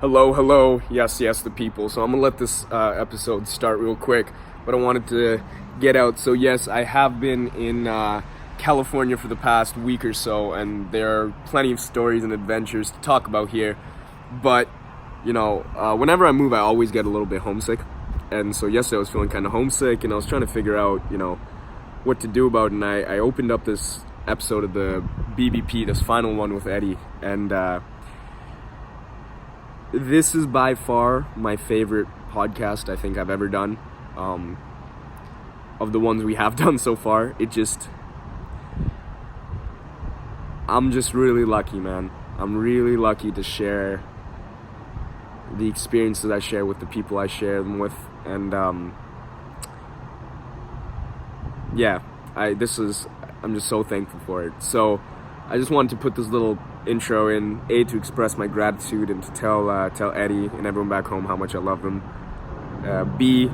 Hello, yes, the people. So I'm gonna let this episode start real quick, but I wanted to get out. So yes, I have been in California for the past week or so, and there are plenty of stories and adventures to talk about here. But whenever I move, I always get a little bit homesick, and so yesterday I was feeling kind of homesick, and I was trying to figure out, what to do about it. And I opened up this episode of the BBP, this final one with Eddie, and this is by far my favorite podcast I think I've ever done. Of the ones we have done so far, I'm just really lucky, man. I'm really lucky to share the experiences I share with the people I share them with, and I'm just so thankful for it. So I just wanted to put this little intro in, A, to express my gratitude and to tell Eddie and everyone back home how much I love them. B,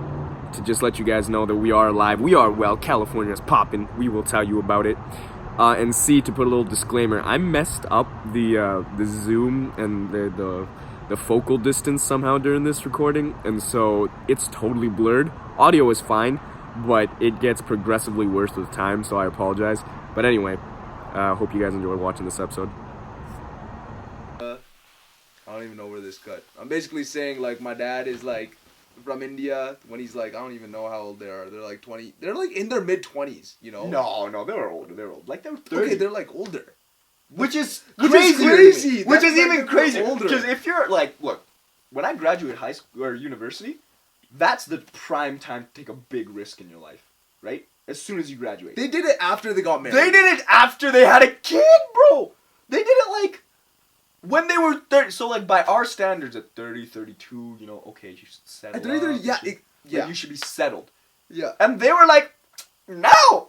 to just let you guys know that we are alive. We are well. California's popping. We will tell you about it. And C, to put a little disclaimer. I messed up the zoom and the focal distance somehow during this recording, and so it's totally blurred. Audio is fine, but it gets progressively worse with time, so I apologize. But anyway, hope you guys enjoyed watching this episode. I don't even know where this cut. I'm basically saying, like, my dad is, like, from India. When he's, like, I don't even know how old they are. They're, like, 20. They're, like, in their mid-20s, you know? No, they were older. They were old. Like, they were 30. Okay, they're, like, older. Which is crazy. Which is even like crazier. older. Because if you're, like, look, when I graduate high school or university, that's the prime time to take a big risk in your life, right? As soon as you graduate. They did it after they got married. They did it after they had a kid, bro! They did it, like, when they were 30. So, like, by our standards, at 30, 32, okay, you should settle. At 30, yeah. Like, you should be settled. Yeah. And they were like, no!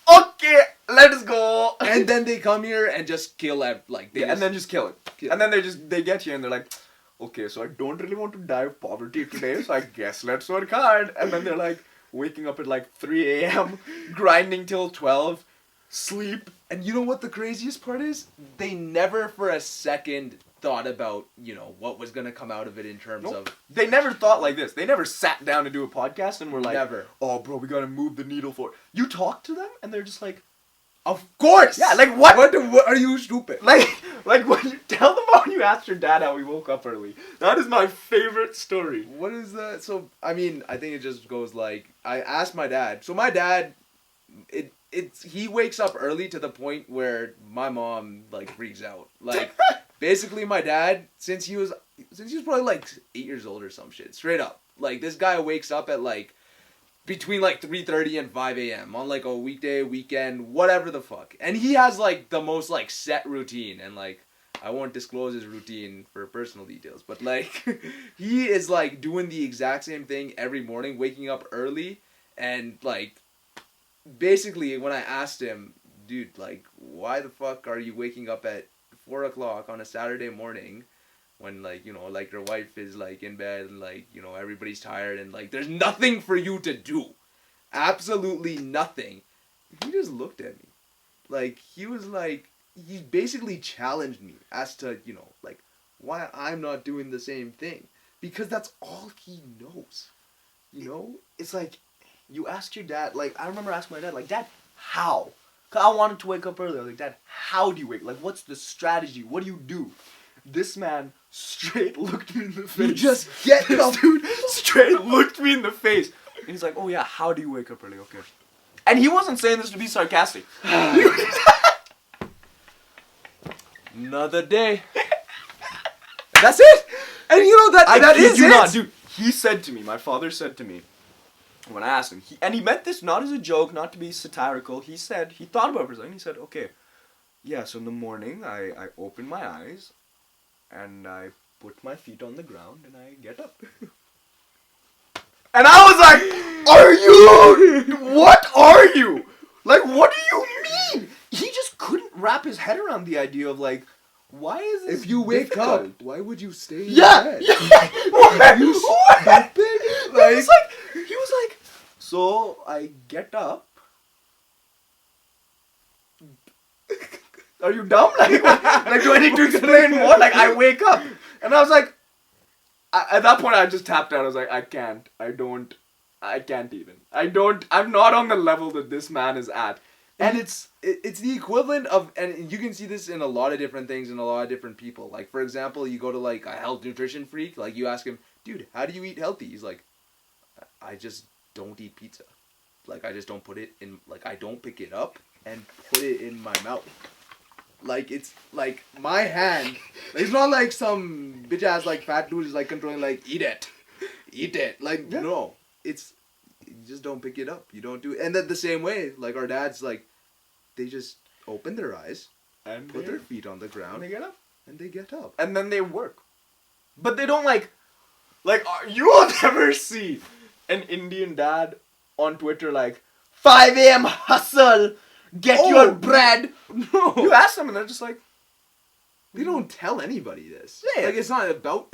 Okay, let's go! And then they come here and just kill it. Like, and then just kill it. Kill and then they get here and they're like, okay, so I don't really want to die of poverty today, so I guess let's work hard. And then they're like, waking up at like 3 a.m., grinding till 12, sleep. And you know what the craziest part is? They never for a second thought about, what was going to come out of it in terms of... They never thought like this. They never sat down to do a podcast and were like, never. Oh, bro, we got to move the needle forward. You talk to them and they're just like, of course! Yeah, like what? What are you stupid? Like when you tell them how you asked your dad how he woke up early. That is my favorite story. What is that? So, I mean, I think it just goes like, I asked my dad. So my dad, he wakes up early to the point where my mom, like, freaks out. Like, basically my dad, since he was probably like 8 years old or some shit, straight up. Like, this guy wakes up at like, between like 3:30 and 5 a.m. on like a weekday, weekend, whatever the fuck. And he has like the most like set routine, and like I won't disclose his routine for personal details, but like he is like doing the exact same thing every morning, waking up early, and like basically when I asked him, dude, like why the fuck are you waking up at 4 o'clock on a Saturday morning? When, like, like, your wife is, like, in bed and, like, everybody's tired and, like, there's nothing for you to do. Absolutely nothing. He just looked at me. Like, he was, like, he basically challenged me as to, like, why I'm not doing the same thing. Because that's all he knows. It's like, you asked your dad, like, I remember asking my dad, like, Dad, how? 'Cause I wanted to wake up early. I was like, Dad, how do you wake? Like, what's the strategy? What do you do? This man straight looked me in the face. You just get up. Dude straight looked me in the face. And he's like, oh yeah, how do you wake up early? Okay. And he wasn't saying this to be sarcastic. Another day. That's it. And that is it. Not, dude. He said to me, my father said to me, when I asked him, and he meant this not as a joke, not to be satirical. He thought about it for a second. He said, okay, yeah, so in the morning I open my eyes and I put my feet on the ground and I get up. And I was like, what are you? Like, what do you mean? He just couldn't wrap his head around the idea of, like, why is this if you wake difficult? up, why would you stay in What? bed? You stupid? He was like, so I get up. Are you dumb? Like, do I need to explain more? Like, I wake up. And I was like, at that point I just tapped out. I was like, I can't even. I'm not on the level that this man is at. And it's the equivalent of, and you can see this in a lot of different things in a lot of different people. Like, for example, you go to like a health nutrition freak, like you ask him, dude, how do you eat healthy? He's like, I just don't eat pizza. Like, I just don't put it in, like, I don't pick it up and put it in my mouth. Like, it's like my hand, it's not like some bitch ass like fat dude is like controlling, like, eat it. Like, no, it's, you just don't pick it up. You don't do it. And then the same way, like, our dads, like, they just open their eyes and put their feet on the ground. And they get up. And they get up. And then they work. But they don't like you will never see an Indian dad on Twitter like, 5 a.m. hustle, get your bread. No. You ask them and they're just like, they don't tell anybody this. Yeah. Like, it's not about...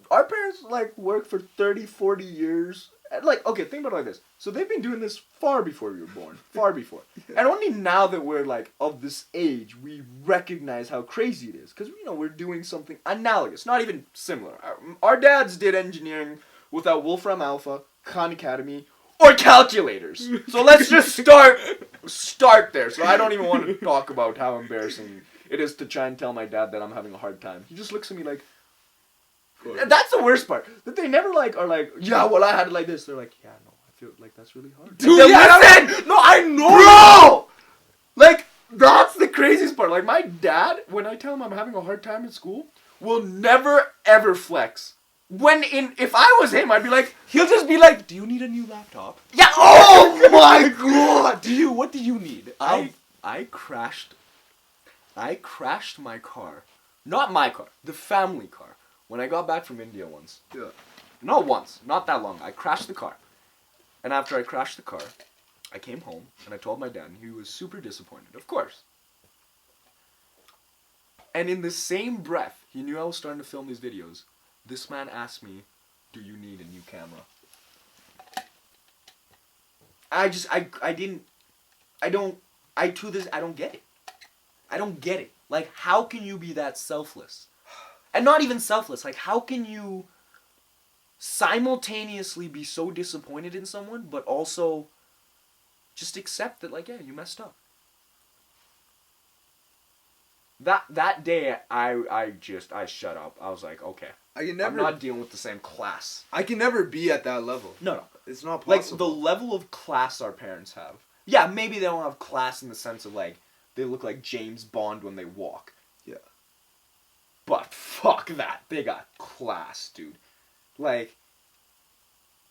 Our parents, like, work for 30, 40 years. And, like, okay, think about it like this. So they've been doing this far before you were born. Far before. And only now that we're, like, of this age, we recognize how crazy it is. Because, you know, we're doing something analogous. Not even similar. Our dads did engineering without Wolfram Alpha, Khan Academy, or calculators. So let's just start there. So I don't even want to talk about how embarrassing it is to try and tell my dad that I'm having a hard time. He just looks at me like... That's the worst part. That they never like are like, yeah, well, I had it like this. They're like, yeah, no, I feel like that's really hard. Dude, listen! No, I know! Bro! Like, that's the craziest part. Like, my dad, when I tell him I'm having a hard time at school, will never, ever flex. If I was him, I'd be like, he'll just be like, do you need a new laptop? Yeah, oh my god! What do you need? I crashed my car. Not my car, the family car. When I got back from India once. Yeah. Not once, not that long. I crashed the car. And after I crashed the car, I came home and I told my dad, and he was super disappointed, of course. And in the same breath, he knew I was starting to film these videos. This man asked me, do you need a new camera? I don't get it. I don't get it. Like, how can you be that selfless? And not even selfless. Like, how can you simultaneously be so disappointed in someone, but also just accept that, like, yeah, you messed up? That day, I shut up. I was like, okay. I'm not dealing with the same class. I can never be at that level. No. It's not possible. Like, the level of class our parents have. Yeah, maybe they don't have class in the sense of, like, they look like James Bond when they walk. Yeah. But fuck that. They got class, dude. Like,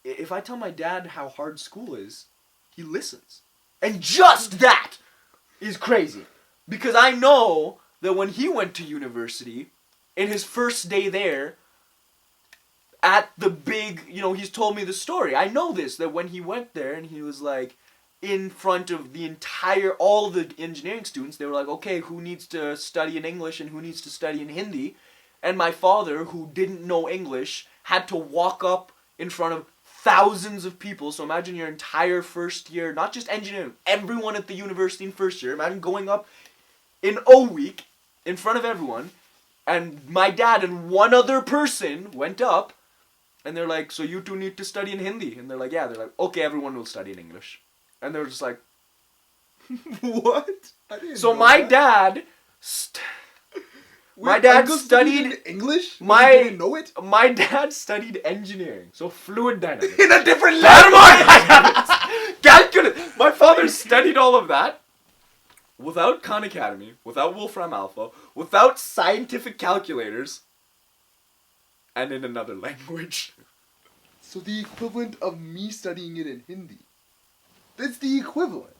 if I tell my dad how hard school is, he listens. And just that is crazy. Because I know that when he went to university, in his first day there, at the big, you know, he's told me the story. I know this, that when he went there and he was like, in front of all the engineering students, they were like, okay, who needs to study in English and who needs to study in Hindi? And my father, who didn't know English, had to walk up in front of thousands of people. So imagine your entire first year, not just engineering, everyone at the university in first year. Imagine going up in O week in front of everyone. And my dad and one other person went up and they're like, so you two need to study in Hindi. And they're like, yeah. They're like, okay, everyone will study in English. And they were just like, what? I didn't so know my that. dad... My dad studied English. You didn't know it. My dad studied engineering, so fluid dynamics. In a different Thermodynamics, calculus. My father studied all of that without Khan Academy, without Wolfram Alpha, without scientific calculators, and in another language. So the equivalent of me studying it in Hindi. That's the equivalent.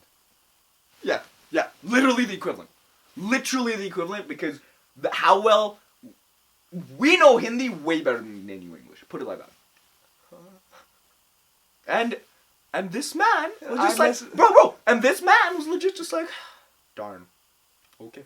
Yeah, literally the equivalent. Literally the equivalent because. How well we know Hindi way better than they knew English. Put it like that. And this man was just like, bro. And this man was legit just like, darn. Okay.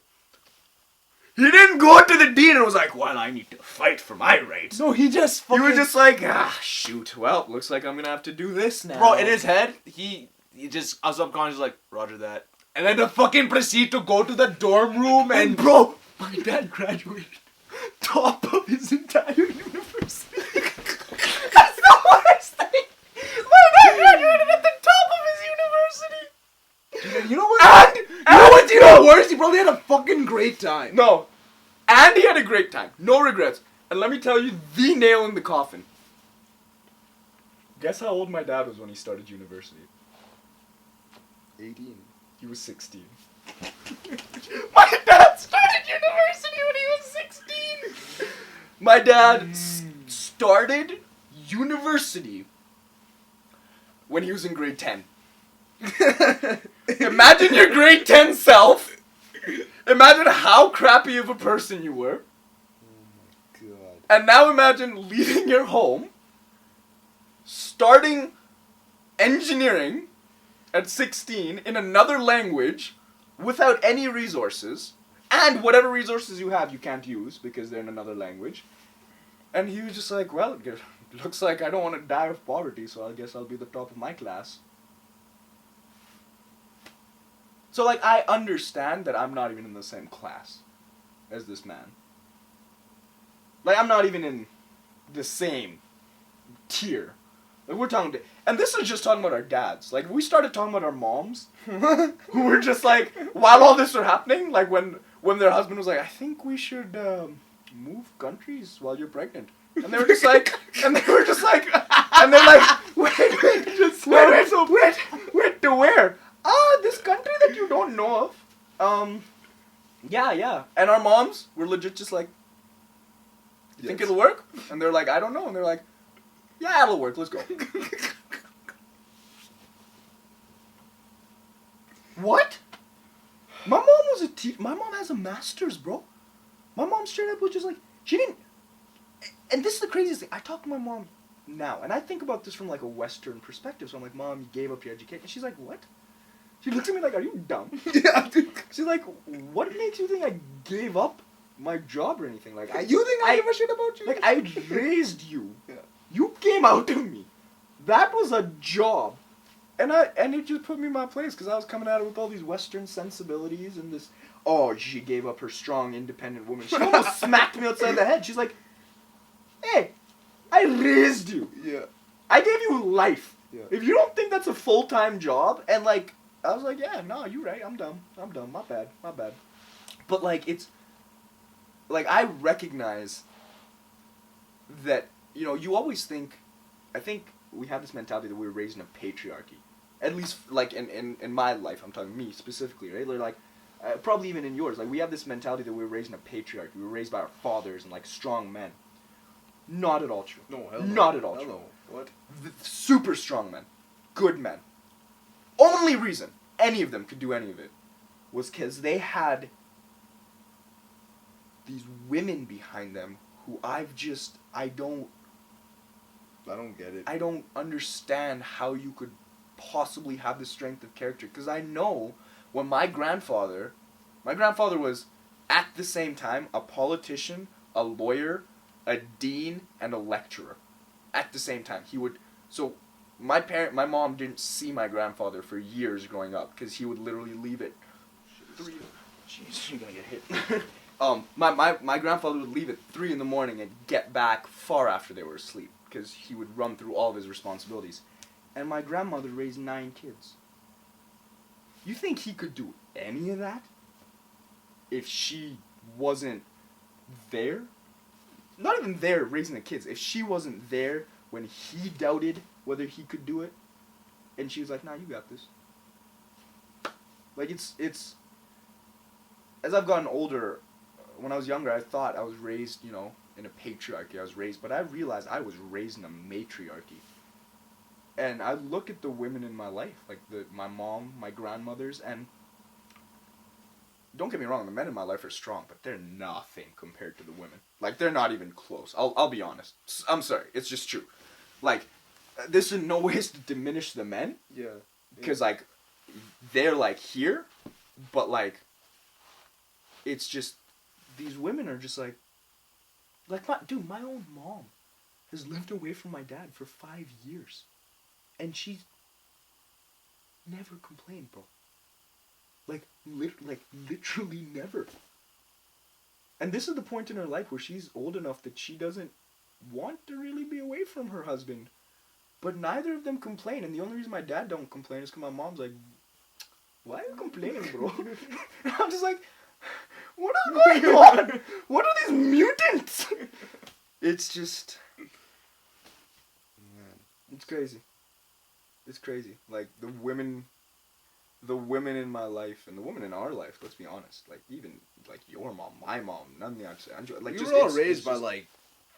He didn't go to the dean and was like, well, I need to fight for my rights. No, he just fucking... He was just like, shoot. Well, looks like I'm gonna have to do this now. Bro, in his head, he just subconsciously like, roger that. And then to fucking proceed to go to the dorm room and bro. My dad graduated top of his entire university. probably had a fucking great time. No. And he had a great time. No regrets. And let me tell you the nail in the coffin. Guess how old my dad was when he started university? 18. He was 16. My dad started university when he was 16. My dad started university when he was in grade 10. Imagine your grade 10 self. Imagine how crappy of a person you were. Oh my god. And now imagine leaving your home, starting engineering at 16 in another language without any resources, and whatever resources you have you can't use because they're in another language. And he was just like, well, it looks like I don't want to die of poverty, so I guess I'll be the top of my class. So, like, I understand that I'm not even in the same class as this man. Like, I'm not even in the same tier. Like, we're talking, and this is just talking about our dads. Like, we started talking about our moms, who were just like, while all this was happening, like, when their husband was like, I think we should move countries while you're pregnant. And they were just like, and they're like, wait, to where? This country that you don't know of. Yeah. And our moms were legit just like, you think it'll work? And they're like, I don't know. And they're like, yeah, it'll work. Let's go. What? My mom was my mom has a master's, bro. My mom straight up was just like, she didn't. And this is the craziest thing. I talk to my mom now, and I think about this from like a Western perspective. So I'm like, Mom, you gave up your education. And she's like, what? She looks at me like, are you dumb? Yeah. She's like, what makes you think I gave up my job or anything? Like, You think I give a shit about you? Like, I raised you. Yeah. You came out to me. That was a job. And it just put me in my place because I was coming at it with all these Western sensibilities and this, oh, she gave up her strong, independent woman. She almost smacked me outside the head. She's like, hey, I raised you. Yeah. I gave you life. Yeah. If you don't think that's a full-time job, and like, I was like, yeah, no, you're right. I'm dumb. My bad. But like, it's, like, I recognize that, you know, you always think, I think we have this mentality that we were raised in a patriarchy. At least, like, in my life, I'm talking me specifically, right? They're like, probably even in yours, like, we have this mentality that we were raised in a patriarchy. We were raised by our fathers and, like, strong men. Not at all true. No, hell no. Not at all Hell true. no. What? Super strong men. Good men. Only reason any of them could do any of it was because they had these women behind them who I don't get it. I don't understand how you could possibly have the strength of character. Because I know when my grandfather was at the same time a politician, a lawyer, a dean, and a lecturer. At the same time. So my mom didn't see my grandfather for years growing up because he would literally leave at 3. Jeez, you're gonna get hit. My grandfather would leave at 3 in the morning and get back far after they were asleep because he would run through all of his responsibilities. And my grandmother raised 9 kids. You think he could do any of that if she wasn't there? Not even there raising the kids. If she wasn't there when he doubted whether he could do it, and she was like, nah, you got this. Like, it's as I've gotten older, when I was younger, I thought I was raised, you know, in a patriarchy. But I realized I was raised in a matriarchy. And I look at the women in my life, like my mom, my grandmothers, and don't get me wrong, the men in my life are strong, but they're nothing compared to the women. Like, they're not even close. I'll be honest. I'm sorry, it's just true. Like, this in no way is to diminish the men. Yeah. Because, like, they're, like, here, but, like, it's just, these women are just, like, my own mom has lived away from my dad for 5 years. And she's never complained, bro. Like, literally never. And this is the point in her life where she's old enough that she doesn't want to really be away from her husband. But neither of them complain. And the only reason my dad don't complain is because my mom's like, why are you complaining, bro? And I'm just like, what is going on? What are these mutants? It's just, man, it's crazy. It's crazy. Like, the women in my life and the women in our life, let's be honest, like, even, like, your mom, my mom, none of the actually, like, You just, were all it's raised by, just, like,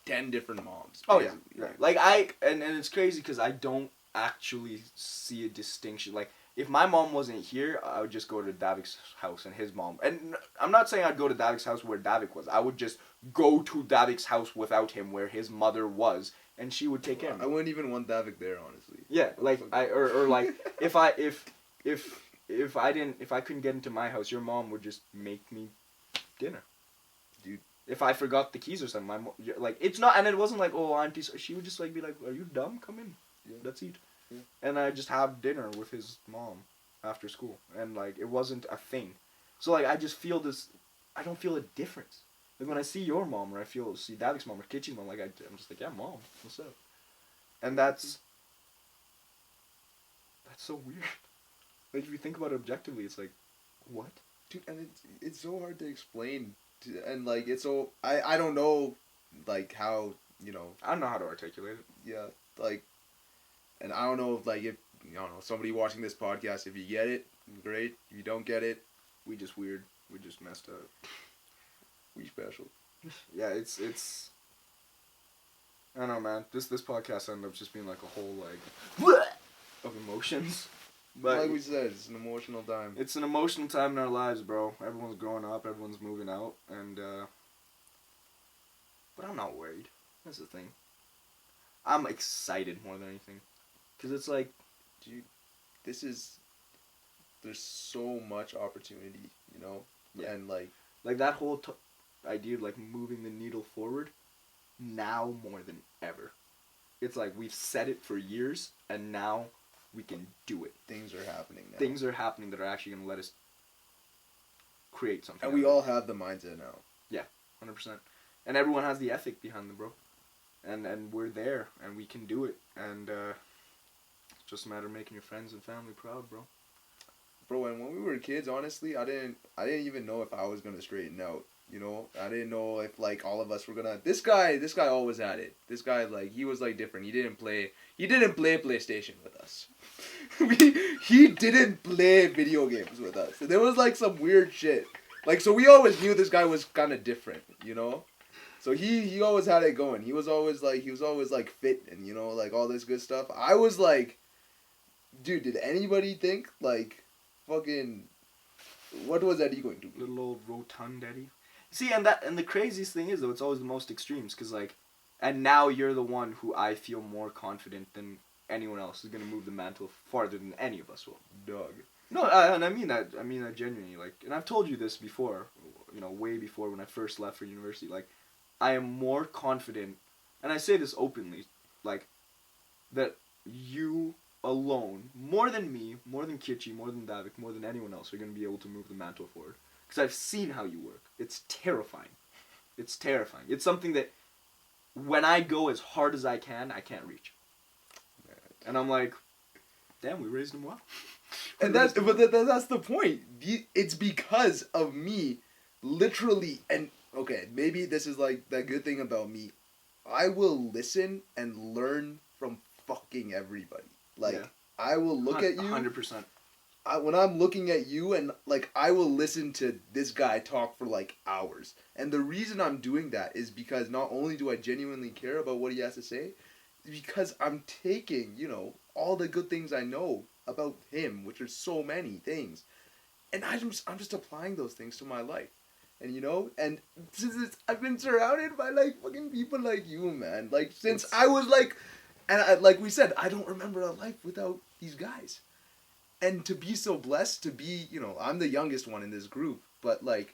10 different moms. oh, yeah. basically. Right. Like, and it's crazy because I don't actually see a distinction. Like, if my mom wasn't here, I would just go to Davik's house and his mom. And I'm not saying I'd go to Davik's house where Davik was. I would just go to Davik's house without him where his mother was, and she would take care of me. I wouldn't even want Davik there, honestly. Yeah, like, or like, if I couldn't get into my house, your mom would just make me dinner. Dude. If I forgot the keys or something, my mom, like, it's not, and it wasn't like, oh, auntie, she would just, like, be like, are you dumb? Come in. Yeah. Let's eat. Yeah. And I just have dinner with his mom after school. And, like, it wasn't a thing. So, like, I just feel this, I don't feel a difference. Like, when I see your mom, or see Davik's mom, or Kitchy's mom, like, I'm just like, yeah, mom, what's up? And that's so weird. Like, if you think about it objectively, it's like, what? Dude, and it's so hard to explain. And, like, it's so, I don't know, like, how, you know. I don't know how to articulate it. Yeah, like, and I don't know if, like, if, I don't know, somebody watching this podcast, if you get it, great. If you don't get it, We just weird. We just messed up. we special. Yeah, it's I don't know, man. This podcast ended up just being like a whole, like, of emotions. But Like we said, it's an emotional time. it's an emotional time in our lives, bro. Everyone's growing up, everyone's moving out, and but I'm not worried. That's the thing. I'm excited more than anything, cause it's like, Dude, there's so much opportunity, you know? Yeah. And, like that whole idea of, like, moving the needle forward, now more than ever. It's like we've said it for years, and now we can do it. things are happening now. Things are happening that are actually going to let us create something. And we all have the mindset now. 100%. And everyone has the ethic behind them, bro. And we're there, and we can do it. And it's just a matter of making your friends and family proud, bro. Bro, and when we were kids, honestly, I didn't even know if I was gonna straighten out. You know, I didn't know if, like, all of us were gonna. This guy always had it. This guy, like, he was, like, different. He didn't play PlayStation with us. He didn't play video games with us. There was, like, some weird shit. Like, so we always knew this guy was kind of different, you know. So he always had it going. He was always like fit and, you know, like, all this good stuff. I was like, dude, did anybody think, like, fucking, what was Eddie going to do? Little old rotund Eddie. See, and the craziest thing is, though, it's always the most extremes, because, like, and now you're the one who I feel more confident than anyone else is going to move the mantle farther than any of us will. Dog. No, and I mean that genuinely, like, and I've told you this before, you know, way before when I first left for university, like, I am more confident, and I say this openly, like, that you alone, more than me, more than Kitchy, more than Davik, more than anyone else, are going to be able to move the mantle forward. Because I've seen how you work. It's terrifying. It's terrifying. It's something that, when I go as hard as I can't reach. And I'm like, damn, we raised him well. And that's the point. It's because of me, literally. And okay, maybe this is, like, the good thing about me. I will listen and learn from fucking everybody. Like, yeah. I will look at you. 100%. When I'm looking at you, and, like, I will listen to this guy talk for, like, hours. And the reason I'm doing that is because not only do I genuinely care about what he has to say, because I'm taking, you know, all the good things I know about him, which are so many things, and I'm just applying those things to my life. And, you know, and since I've been surrounded by, like, fucking people like you, man. Like, since I was, like, and like we said, I don't remember a life without these guys. And to be so blessed to be, you know, I'm the youngest one in this group, but, like,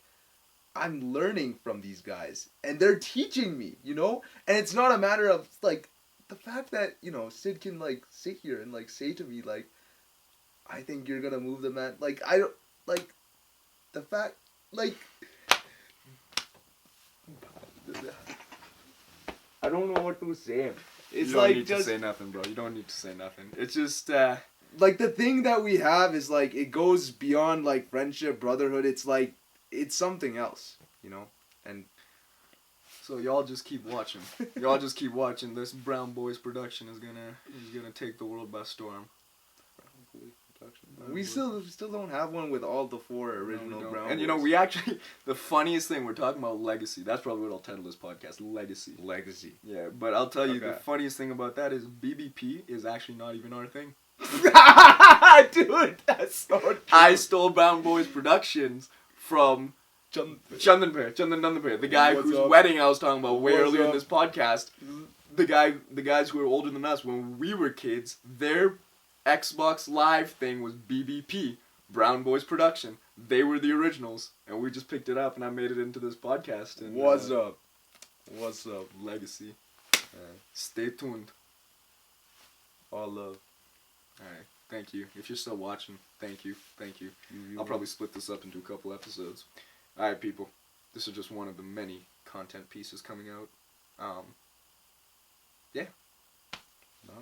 I'm learning from these guys, and they're teaching me, you know? And it's not a matter of, like, the fact that, you know, Sid can, like, sit here and, like, say to me, like, I think you're gonna move the man, like, I don't, like, the fact, like, I don't know what to say. It's you don't like need just to say nothing, bro. You don't need to say nothing. It's just, like the thing that we have is like it goes beyond like friendship, brotherhood. It's like it's something else, you know. And So y'all just keep watching. Y'all just keep watching. This Brown Boys production is gonna take the world by storm. we still don't have one with all the 4 original Brown. And you know, Boys. we actually, the funniest thing, we're talking about legacy. That's probably what I'll title this podcast, Legacy. Legacy. Yeah, but I'll tell you, the Okay. funniest thing about that is BBP is actually not even our thing. Dude, that's so true. I stole Brown Boys Productions from Chandan Nandanbhai, the guy What's whose up? wedding I was talking about way What's earlier in up? this podcast. The guys who were older than us when we were kids, their Xbox Live thing was BBP, Brown Boys Production. They were the originals, and we just picked it up, and I made it into this podcast. And, What's up? What's up? Legacy. Stay tuned. All love. Alright, thank you. If you're still watching, thank you. I'll probably split this up into a couple episodes. Alright, people. This is just one of the many content pieces coming out. Yeah. No.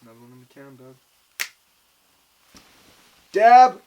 Another one in the can, dog. Dab.